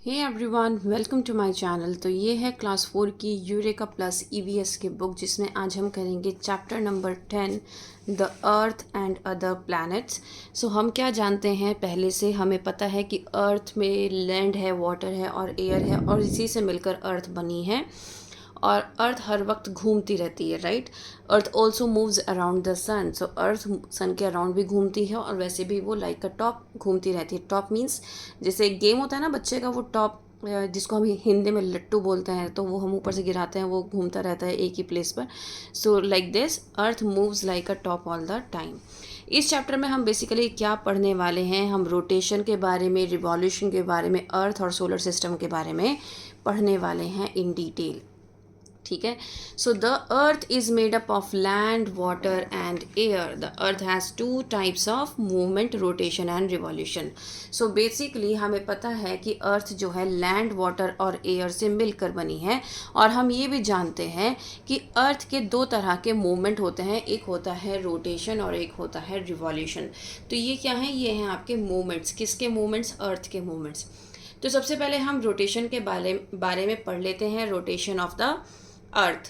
Hey everyone, welcome to my channel. तो ये है क्लास 4 की यूरेका प्लस ईवीएस की बुक, जिसमें आज हम करेंगे chapter number 10 the earth and other planets. So हम क्या जानते हैं, पहले से हमें पता है कि अर्थ में लैंड है, वाटर है और एयर है, और इसी से मिलकर अर्थ बनी है। और अर्थ हर वक्त घूमती रहती है, right. Earth also moves around the sun. So earth sun के अराउंड भी घूमती है, और वैसे भी वो लाइक अ टॉप घूमती रहती है। टॉप मीन्स जैसे एक गेम होता है ना बच्चे का, वो टॉप जिसको हम हिंदी में लट्टू बोलते हैं, तो वो हम ऊपर से गिराते हैं, वो घूमता रहता है एक ही प्लेस पर। So like this earth moves like a top all the time. इस चैप्टर में हम बेसिकली क्या पढ़ने वाले हैं, हम रोटेशन के बारे में, रिवॉल्यूशन के बारे में, अर्थ और सोलर सिस्टम के बारे में पढ़ने वाले हैं इन डिटेल। ठीक है। So the earth is made up of land, water and air. The earth has two types of movement, rotation and revolution. So basically हमें पता है कि अर्थ जो है लैंड, वाटर और एयर से मिलकर बनी है। और हम ये भी जानते हैं कि अर्थ के दो तरह के मूवमेंट होते हैं, एक होता है रोटेशन और एक होता है रिवॉल्यूशन। तो ये क्या है, ये हैं आपके मूवमेंट्स। किसके मूवमेंट्स? अर्थ के मूवमेंट्स। तो सबसे पहले हम रोटेशन के बारे में पढ़ लेते हैं। Rotation of the Earth.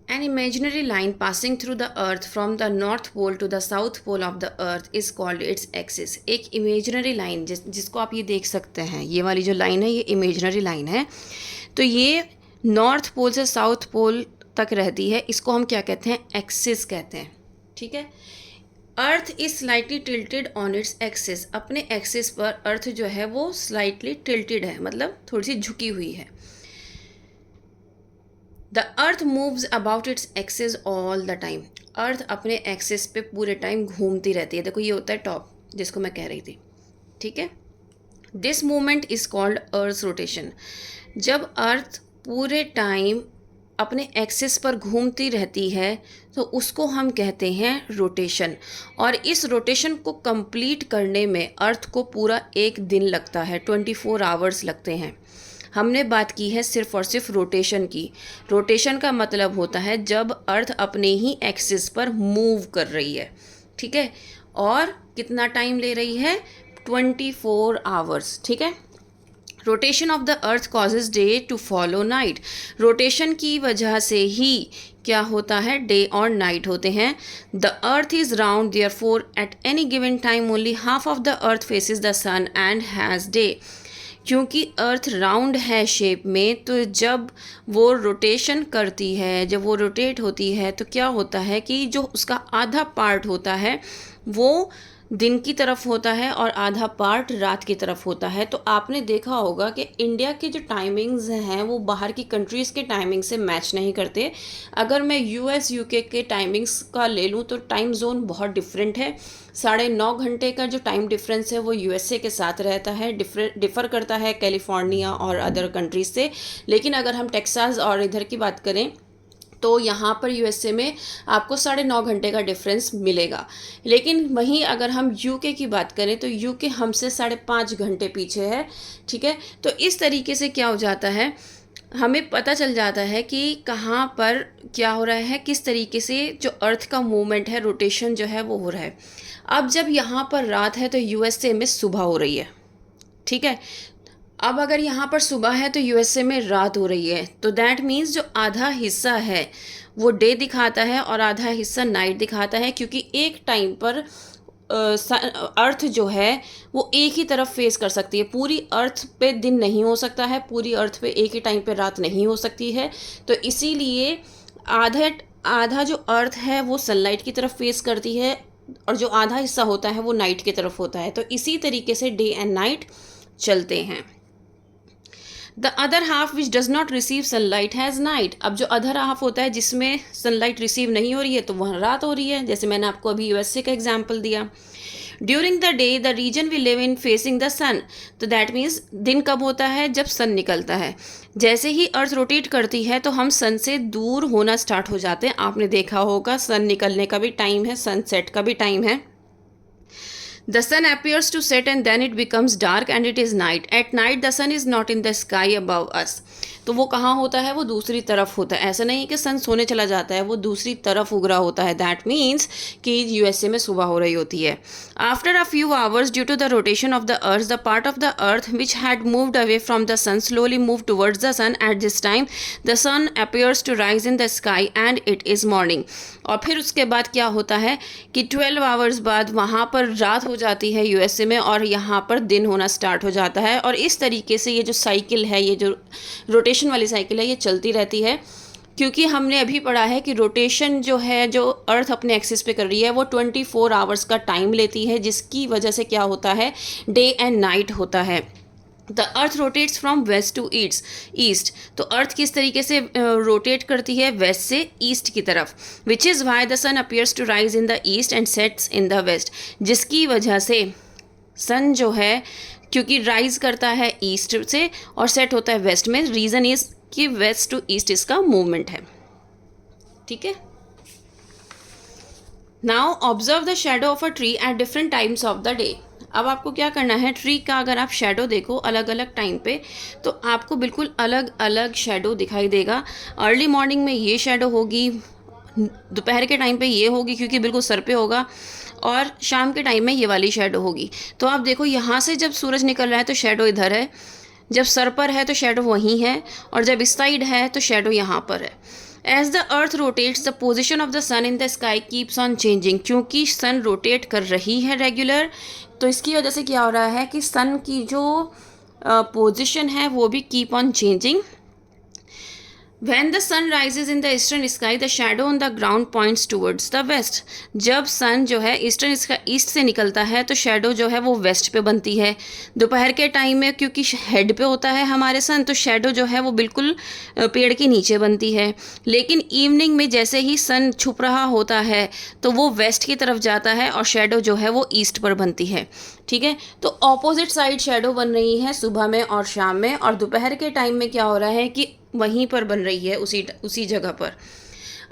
An imaginary line passing through the Earth from the North Pole to the South Pole of the Earth is called its axis. एक imaginary line जिसको आप ये देख सकते हैं, ये वाली जो लाइन है ये imaginary line है। तो ये नॉर्थ पोल से साउथ पोल तक रहती है, इसको हम क्या कहते हैं? एक्सिस कहते हैं। ठीक है। Earth is slightly tilted on its axis. अपने एक्सिस पर अर्थ जो है वो स्लाइटली टिल्टेड है, मतलब थोड़ी सी झुकी हुई है। The earth moves about its axis all the time. Earth अपने एक्सिस पे पूरे टाइम घूमती रहती है। देखो ये होता है टॉप, जिसको मैं कह रही थी। ठीक है। This movement is called earth rotation. जब अर्थ पूरे टाइम अपने एक्सिस पर घूमती रहती है तो उसको हम कहते हैं रोटेशन। और इस रोटेशन को कंप्लीट करने में अर्थ को पूरा एक दिन लगता है, 24 आवर्स लगते हैं। हमने बात की है सिर्फ और सिर्फ रोटेशन की। रोटेशन का मतलब होता है जब अर्थ अपने ही एक्सिस पर मूव कर रही है। ठीक है। और कितना टाइम ले रही है? 24 आवर्स। ठीक है। Rotation of the earth causes day to follow night. Rotation की वजह से ही क्या होता है? डे और नाइट होते हैं। The earth is round, therefore at any given time only half of the earth faces the sun and has day. क्योंकि अर्थ राउंड है शेप में, तो जब वो रोटेशन करती है, जब वो रोटेट होती है, तो क्या होता है कि जो उसका आधा पार्ट होता है वो दिन की तरफ होता है और आधा पार्ट रात की तरफ होता है। तो आपने देखा होगा कि इंडिया के जो टाइमिंग्स हैं वो बाहर की कंट्रीज़ के टाइमिंग से मैच नहीं करते। अगर मैं यूएस यूके के टाइमिंग्स का ले लूँ तो टाइम जोन बहुत डिफरेंट है। 9.5 घंटे का जो टाइम डिफरेंस है वो यूएसए के साथ रहता है, डिफ़र करता है कैलिफोर्निया और अदर कंट्रीज से। लेकिन अगर हम टेक्सास और इधर की बात करें तो यहाँ पर यूएसए में आपको 9.5 घंटे का डिफरेंस मिलेगा। लेकिन वहीं अगर हम यूके की बात करें तो यूके हमसे 5.5 घंटे पीछे है। ठीक है। तो इस तरीके से क्या हो जाता है, हमें पता चल जाता है कि कहाँ पर क्या हो रहा है, किस तरीके से जो अर्थ का मूवमेंट है, रोटेशन जो है वो हो रहा है। अब जब यहाँ पर रात है तो यूएसए में सुबह हो रही है। ठीक है। अब अगर यहाँ पर सुबह है तो यूएसए में रात हो रही है। तो दैट मीन्स जो आधा हिस्सा है वो डे दिखाता है और आधा हिस्सा नाइट दिखाता है, क्योंकि एक टाइम पर अर्थ जो है वो एक ही तरफ फेस कर सकती है। पूरी अर्थ पे दिन नहीं हो सकता है, पूरी अर्थ पे एक ही टाइम पे रात नहीं हो सकती है। तो इसीलिए आधा जो अर्थ है वो सनलाइट की तरफ फेस करती है और जो आधा हिस्सा होता है वो नाइट की तरफ होता है। तो इसी तरीके से डे एंड नाइट चलते हैं। The other half which does not receive sunlight has night. अब जो अदर हाफ होता है जिसमें सनलाइट रिसीव नहीं हो रही है तो वहाँ रात हो रही है। जैसे मैंने आपको अभी यूएसए का एग्जाम्पल दिया। During the day the region we live in facing the sun. तो दैट मीन्स दिन कब होता है? जब सन निकलता है। जैसे ही अर्थ रोटेट करती है तो हम सन से दूर होना स्टार्ट हो जाते हैं। आपने देखा होगा सन निकलने का भी टाइम है, सनसेट का भी टाइम है। The sun appears to set and then it becomes dark and it is night. At night the sun is not in the sky above us. तो वो कहाँ होता है, वो दूसरी तरफ होता है. ऐसा नहीं है कि सन सोने चला जाता है, वो दूसरी तरफ उग रहा होता है. दैट मीन्स कि यूएसए में सुबह हो रही होती है. After a few hours due to the rotation of the earth, the part of the earth which had moved away from the sun slowly move towards the sun. At this time the sun appears to rise in the sky and it is morning. और फिर उसके बाद क्या होता है कि 12 hours बाद वहाँ पर रात हो जाती है यूएसए में और यहाँ पर दिन होना स्टार्ट हो जाता है. और इस तरीके से ये जो साइकिल है, ये जो रोटेशन वाली साइकिल है, ये चलती रहती है. क्योंकि हमने अभी पढ़ा है कि रोटेशन जो है, जो अर्थ अपने एक्सिस पे कर रही है, वो 24 आवर्स का टाइम लेती है, जिसकी वजह से क्या होता है, डे एंड नाइट होता है. The earth rotates from west to east. तो अर्थ किस तरीके से रोटेट करती है, वेस्ट से ईस्ट की तरफ. Which is why the sun appears to rise in the east and sets in the west. जिसकी वजह से सन जो है, क्योंकि राइज करता है ईस्ट से और सेट होता है वेस्ट में. रीज़न इज कि वेस्ट टू ईस्ट इसका मूवमेंट है. ठीक है. Now observe the shadow of a tree at different times of the day. अब आपको क्या करना है, ट्री का अगर आप शेडो देखो अलग अलग टाइम पे, तो आपको बिल्कुल अलग अलग शेडो दिखाई देगा. अर्ली मॉर्निंग में ये शेडो होगी, दोपहर के टाइम पे ये होगी क्योंकि बिल्कुल सर पे होगा, और शाम के टाइम में ये वाली शेडो होगी. तो आप देखो यहाँ से जब सूरज निकल रहा है तो शेडो इधर है, जब सर पर है तो शेडो वहीं है, और जब इस साइड है तो शेडो यहाँ पर है. As the earth rotates the position of the sun in the sky keeps on changing. क्योंकि सन रोटेट कर रही है रेगुलर, तो इसकी वजह से क्या हो रहा है कि सन की जो पोजिशन है वो भी keep on changing. When the sun rises in the eastern sky, the shadow on the ground points towards the west. जब सन जो है ईस्टर्न ईस्ट से निकलता है तो शेडो जो है वो वेस्ट पे बनती है. दोपहर के टाइम में क्योंकि हेड पे होता है हमारे सन, तो शेडो जो है वो बिल्कुल पेड़ के नीचे बनती है. लेकिन इवनिंग में जैसे ही सन छुप रहा होता है तो वो वेस्ट की तरफ जाता है और शेडो जो है वो ईस्ट पर बनती है. ठीक है. तो ऑपोजिट साइड शेडो बन रही है सुबह में और शाम में, और दोपहर के टाइम में क्या हो रहा है कि वहीं पर बन रही है, उसी जगह पर.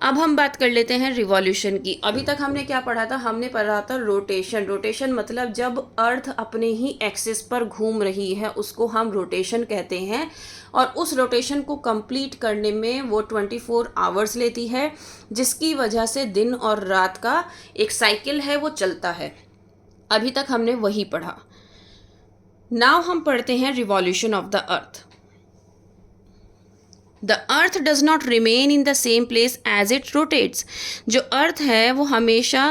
अब हम बात कर लेते हैं रिवॉल्यूशन की. अभी तक हमने क्या पढ़ा था, हमने पढ़ा था रोटेशन. रोटेशन मतलब जब अर्थ अपने ही एक्सिस पर घूम रही है उसको हम रोटेशन कहते हैं, और उस रोटेशन को कंप्लीट करने में वो 24 आवर्स लेती है, जिसकी वजह से दिन और रात का एक साइकिल है वो चलता है. अभी तक हमने वही पढ़ा. नाउ हम पढ़ते हैं revolution of the earth. The earth does not remain in the same place as it rotates. जो अर्थ है वो हमेशा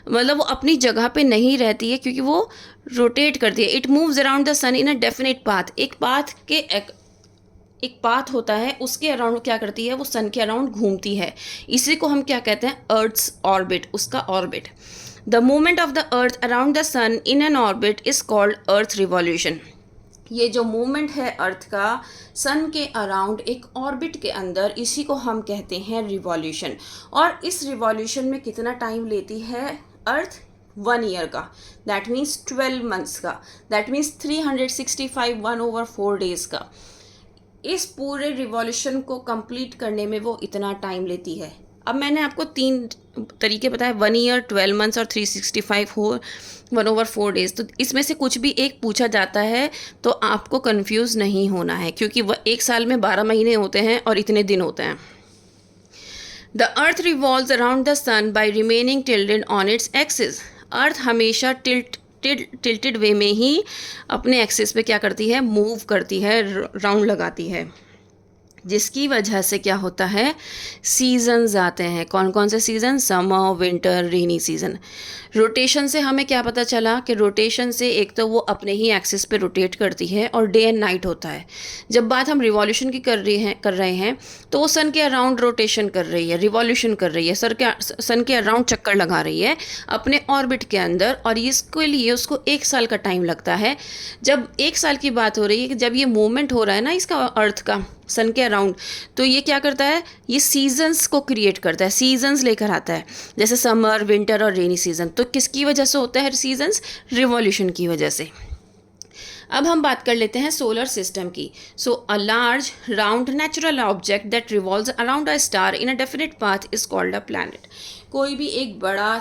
मतलब वो अपनी जगह पे नहीं रहती है, क्योंकि वो रोटेट करती है. It moves around the sun in a definite path. एक पाथ होता है, उसके अराउंड क्या करती है, वो सन के अराउंड घूमती है. इसी को हम क्या कहते हैं, अर्थ्स ऑर्बिट, उसका orbit. The movement of the earth around the sun in an orbit is called earth revolution. ये जो मूवमेंट है अर्थ का सन के अराउंड एक ऑर्बिट के अंदर, इसी को हम कहते हैं रिवॉल्यूशन. और इस रिवॉल्यूशन में कितना टाइम लेती है अर्थ, 1 ईयर का. दैट मीन्स 12 मंथ्स का. दैट मीन्स 365 1/4 डेज़ का. इस पूरे रिवॉल्यूशन को कंप्लीट करने में वो इतना टाइम लेती है. अब मैंने आपको 3 तरीके बताए, 1 ईयर, 12 मंथ्स और 365 1/4 डेज़. तो इसमें से कुछ भी एक पूछा जाता है तो आपको कंफ्यूज नहीं होना है, क्योंकि वह एक साल में 12 महीने होते हैं और इतने दिन होते हैं. The earth revolves around the sun by remaining tilted on its axis. Earth हमेशा टिल्टेड वे में ही अपने एक्सिस पे क्या करती है, मूव करती है, राउंड लगाती है. जिसकी वजह से क्या होता है, सीजन्स आते हैं. कौन कौन से season, summer, winter, rainy season. Rotation से हमें क्या पता चला कि रोटेशन से एक तो वो अपने ही एक्सिस पे रोटेट करती है और डे एंड नाइट होता है. जब बात हम रिवॉल्यूशन की कर रहे हैं तो वो सन के अराउंड रोटेशन कर रही है, रिवॉल्यूशन कर रही है, सन के अराउंड चक्कर लगा रही है अपने ऑर्बिट के अंदर. और इसके लिए उसको 1 साल का टाइम लगता है. जब 1 साल की बात हो रही है कि जब ये मूवमेंट हो रहा है ना इसका, अर्थ का सन के अराउंड, तो ये क्या करता है, ये सीजन्स को क्रिएट करता है, सीजन्स लेकर आता है. जैसे समर, विंटर और रेनी सीजन. तो किसकी वजह से होता है सीजन्स, रिवॉल्यूशन की वजह से. अब हम बात कर लेते हैं सोलर सिस्टम की. So a large round natural object that revolves around a star in a definite path is called a planet. कोई भी एक बड़ा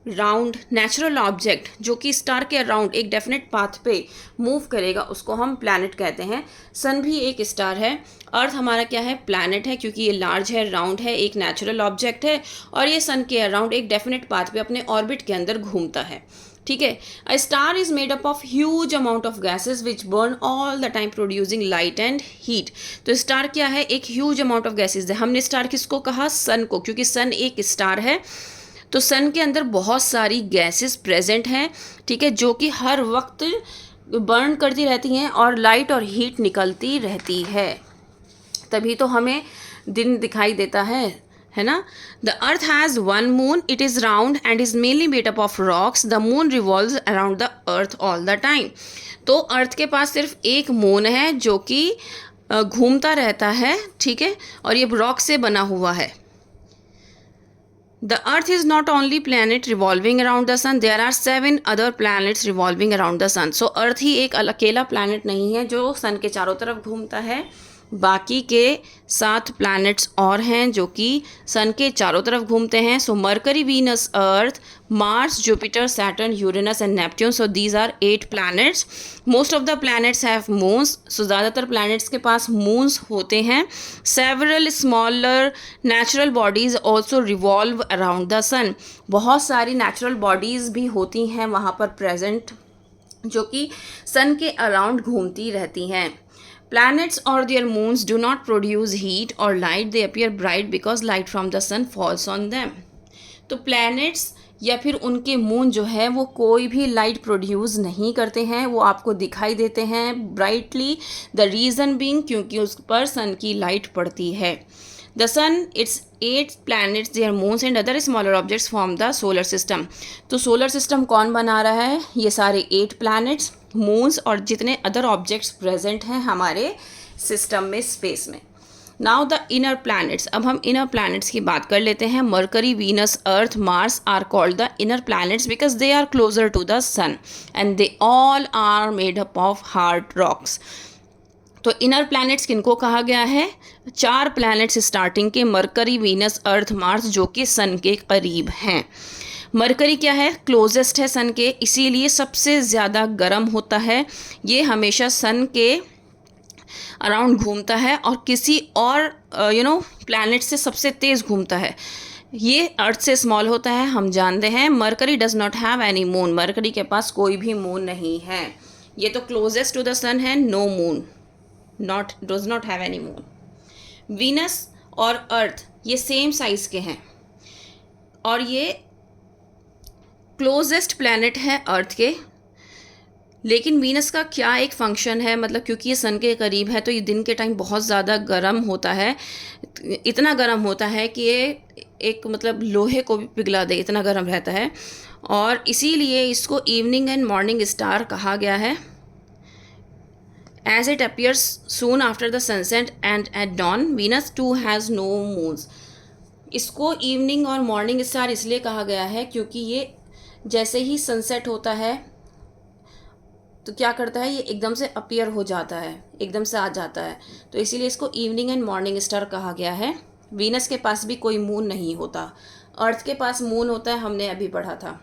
राउंड नेचुरल ऑब्जेक्ट जो कि स्टार के अराउंड एक डेफिनेट पाथ पे मूव करेगा उसको हम प्लैनेट कहते हैं। सन भी एक स्टार है, अर्थ हमारा क्या है, प्लैनेट है, क्योंकि ये लार्ज है, राउंड है, एक नेचुरल ऑब्जेक्ट है और ये सन के अराउंड एक डेफिनेट पाथ पे अपने ऑर्बिट के अंदर घूमता है। ठीक है। A star is made up of huge amount of gases which burn all the time producing light and heat. तो स्टार क्या है, एक ह्यूज अमाउंट ऑफ गैसेस है। हमने स्टार किसको कहा, सन को, क्योंकि सन एक स्टार है। तो सन के अंदर बहुत सारी गैसेस प्रेजेंट हैं, ठीक है, जो कि हर वक्त बर्न करती रहती हैं और लाइट और हीट निकलती रहती है, तभी तो हमें दिन दिखाई देता है ना। The earth has one moon, it is round and is mainly made up of rocks. The moon revolves around the earth all the time. तो अर्थ के पास सिर्फ एक मून है जो कि घूमता रहता है, ठीक है, और ये रॉक से बना हुआ है। The Earth is not only planet revolving around the sun, there are 7 other planets revolving around the sun. So Earth ही एक अकेला planet नहीं है जो sun के चारों तरफ घूमता है, बाकी के 7 planets और हैं जो कि sun के चारों तरफ घूमते हैं। So Mercury, Venus, Earth, Mars, Jupiter, Saturn, Uranus and Neptune. So these are 8 planets. Most of the planets have moons. So ज़्यादातर planets के पास moons होते हैं। Several smaller natural bodies also revolve around the sun. बहुत सारी natural bodies भी होती हैं वहाँ पर present, जो कि sun के around घूमती रहती हैं। Planets or their moons do not produce heat or light. They appear bright because light from the sun falls on them. तो planets या फिर उनके मून जो है वो कोई भी लाइट प्रोड्यूस नहीं करते हैं, वो आपको दिखाई देते हैं ब्राइटली। द रीज़न बीइंग क्योंकि उस पर सन की लाइट पड़ती है। The sun, it's 8 planets, their moons and other smaller objects form the solar system. तो सोलर सिस्टम कौन बना रहा है, ये सारे 8 planets, मून्स और जितने अदर ऑब्जेक्ट्स प्रेजेंट हैं हमारे सिस्टम में, स्पेस में। Now the inner planets. अब हम इनर प्लैनेट्स की बात कर लेते हैं। Mercury, Venus, Earth, Mars are called the inner planets because they are closer to the sun and they all are made up of hard rocks. तो inner planets किनको कहा गया है, 4 प्लैनेट्स स्टार्टिंग के, मरकरी, वीनस, अर्थ, मार्स, जो कि सन के करीब हैं। मरकरी क्या है, क्लोजेस्ट है सन के, इसीलिए सबसे ज़्यादा गर्म होता है। ये हमेशा सन के अराउंड घूमता है और किसी और प्लैनेट से सबसे तेज़ घूमता है। ये अर्थ से स्मॉल होता है, हम जानते हैं। Mercury does not have any moon. Mercury के पास कोई भी मून नहीं है। ये तो क्लोजेस्ट टू द सन है, no moon, does not have any moon. Venus और अर्थ ये सेम साइज़ के हैं और ये क्लोजेस्ट प्लैनेट है अर्थ के। लेकिन वीनस का क्या एक फंक्शन है, मतलब क्योंकि ये सन के करीब है तो ये दिन के टाइम बहुत ज़्यादा गर्म होता है, इतना गर्म होता है कि ये एक मतलब लोहे को भी पिघला दे, इतना गर्म रहता है। और इसीलिए इसको इवनिंग एंड मॉर्निंग स्टार कहा गया है। As it appears soon after the sunset and at dawn, Venus too has no moons. इसको इवनिंग और मॉर्निंग स्टार इसलिए कहा गया है क्योंकि ये जैसे ही सनसेट होता है तो क्या करता है, ये एकदम से अपीयर हो जाता है, एकदम से आ जाता है, तो इसीलिए इसको इवनिंग एंड मॉर्निंग स्टार कहा गया है। वीनस के पास भी कोई मून नहीं होता, अर्थ के पास मून होता है, हमने अभी पढ़ा था।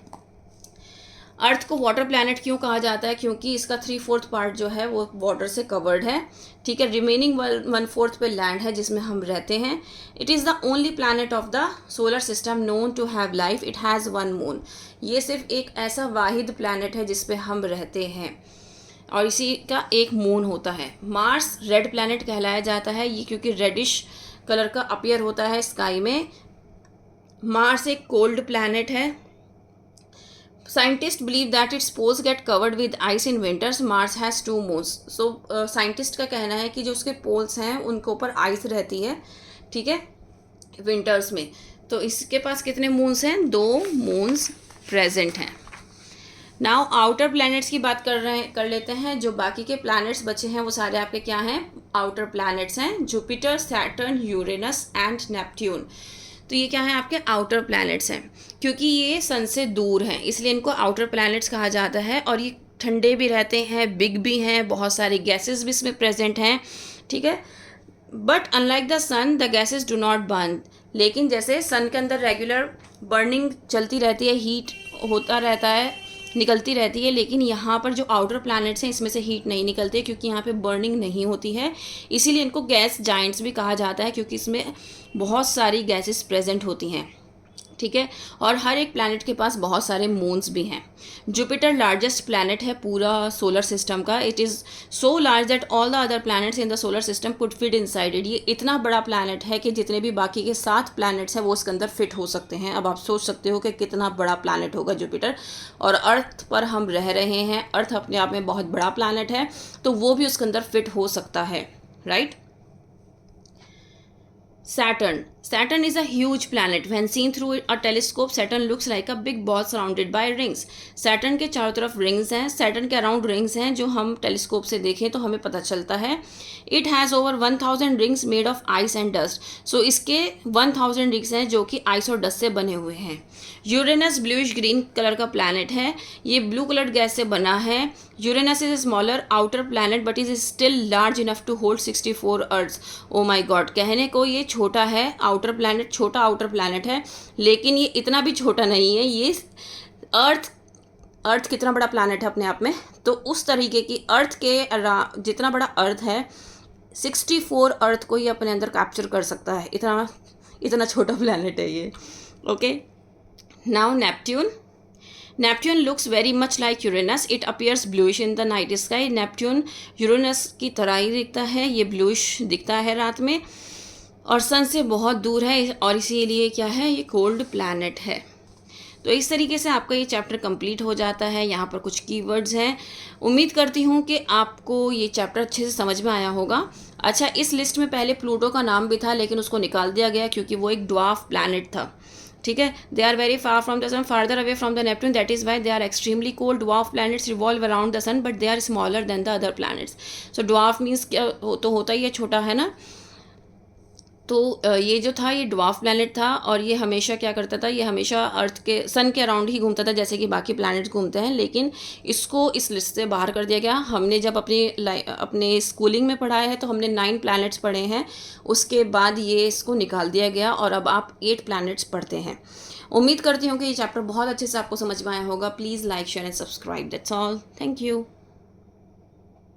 अर्थ को वाटर प्लैनेट क्यों कहा जाता है, क्योंकि इसका 3/4 पार्ट जो है वो वाटर से कवर्ड है, ठीक है। रिमेनिंग 1/4 पे लैंड है जिसमें हम रहते हैं। It is the only planet of the solar system known to have life, it has 1 moon. ये सिर्फ एक ऐसा वाहिद प्लैनेट है जिस पे हम रहते हैं और इसी का एक मून होता है। मार्स रेड प्लैनेट कहलाया जाता है, ये क्योंकि रेडिश कलर का अपीयर होता है स्काई में। मार्स एक कोल्ड प्लैनेट है। Scientists believe that its poles get covered with ice in winters. Mars has 2 moons. So scientist का कहना है कि जो उसके पोल्स हैं उनके ऊपर आइस रहती है, ठीक है, विंटर्स में। तो इसके पास कितने मून्स हैं, 2 मून्स प्रेजेंट हैं। नाउ आउटर प्लैनेट्स की बात कर लेते हैं। जो बाकी के प्लैनेट्स बचे हैं वो सारे आपके क्या हैं, आउटर प्लैनेट्स हैं। Jupiter, Saturn, Uranus and Neptune. तो ये क्या है, आपके आउटर प्लैनेट्स हैं। क्योंकि ये सन से दूर हैं इसलिए इनको आउटर प्लैनेट्स कहा जाता है। और ये ठंडे भी रहते हैं, बिग भी हैं, बहुत सारी गैसेस भी इसमें प्रेजेंट हैं, ठीक है। But unlike the sun the gases do not burn. लेकिन जैसे सन के अंदर रेगुलर बर्निंग चलती रहती है, हीट होता रहता है, निकलती रहती है, लेकिन यहाँ पर जो आउटर प्लैनेट्स हैं इसमें से हीट नहीं निकलती क्योंकि यहाँ पे बर्निंग नहीं होती है। इसीलिए इनको गैस जाइंट्स भी कहा जाता है, क्योंकि इसमें बहुत सारी गैसेस प्रेजेंट होती हैं, ठीक है। और हर एक प्लैनेट के पास बहुत सारे मून्स भी हैं। जुपिटर लार्जेस्ट प्लैनेट है पूरा सोलर सिस्टम का। It is so large that all the other planets in the solar system could fit inside it. ये इतना बड़ा प्लैनेट है कि जितने भी बाकी के 7 प्लैनेट्स हैं वो इसके अंदर फिट हो सकते हैं। अब आप सोच सकते हो कि कितना बड़ा प्लैनेट होगा जुपिटर। और अर्थ पर हम रह रहे हैं, अर्थ अपने आप में बहुत बड़ा प्लैनेट है, तो वो भी उसके अंदर फिट हो सकता है, right. Saturn is a huge planet. When seen through a telescope, Saturn looks like a big ball surrounded by rings. Saturn के चारों तरफ रिंग्स हैं, Saturn के अराउंड रिंग्स हैं, जो हम टेलीस्कोप से देखें तो हमें पता चलता है। It has over 1000 rings made of ice and dust. So इसके 1000 रिंग्स हैं जो कि आइस और डस्ट से बने हुए हैं। यूरेनस ब्लूइश ग्रीन कलर का प्लैनेट है, ये ब्लू कलर गैस से बना है। Uranus is a smaller outer planet but is still large enough to hold 64 earths. Oh my god, कहने को ये छोटा है, आउटर प्लैनेट, छोटा आउटर प्लैनेट है, लेकिन ये इतना भी छोटा नहीं है। ये अर्थ कितना बड़ा प्लैनेट है अपने आप में, तो उस तरीके की अर्थ के जितना बड़ा अर्थ है 64 अर्थ को ये अपने अंदर कैप्चर कर सकता है। इतना छोटा प्लैनेट है ये, okay. Now Neptune looks very much like Uranus. It appears bluish in the night sky. Neptune Uranus की तरह ही दिखता है, ये ब्लूइश दिखता है रात में और सन से बहुत दूर है, और इसीलिए क्या है, ये कोल्ड प्लैनेट है। तो इस तरीके से आपका ये चैप्टर कंप्लीट हो जाता है। यहाँ पर कुछ कीवर्ड्स हैं। उम्मीद करती हूँ कि आपको ये चैप्टर अच्छे से समझ में आया होगा। अच्छा, इस लिस्ट में पहले प्लूटो का नाम भी था, लेकिन उसको निकाल दिया गया क्योंकि वो एक ड्वार्फ प्लैनेट था, ठीक है। They are very far from the sun, farther away from the Neptune, that is why they are extremely cold. Dwarf planets revolve around the sun but they are smaller than the other planets. So dwarf means क्या तो होता ही है, छोटा है ना। तो ये जो था ये ड्वार्फ प्लैनेट था, और ये हमेशा क्या करता था, ये हमेशा अर्थ के सन के अराउंड ही घूमता था जैसे कि बाकी प्लैनेट्स घूमते हैं, लेकिन इसको इस लिस्ट से बाहर कर दिया गया। हमने जब अपने स्कूलिंग में पढ़ाया है तो हमने 9 प्लैनेट्स पढ़े हैं, उसके बाद ये इसको निकाल दिया गया और अब आप 8 प्लैनेट्स पढ़ते हैं। उम्मीद करती हूँ कि ये चैप्टर बहुत अच्छे से आपको समझ में आया होगा। Please like, share and subscribe. That's all. Thank you.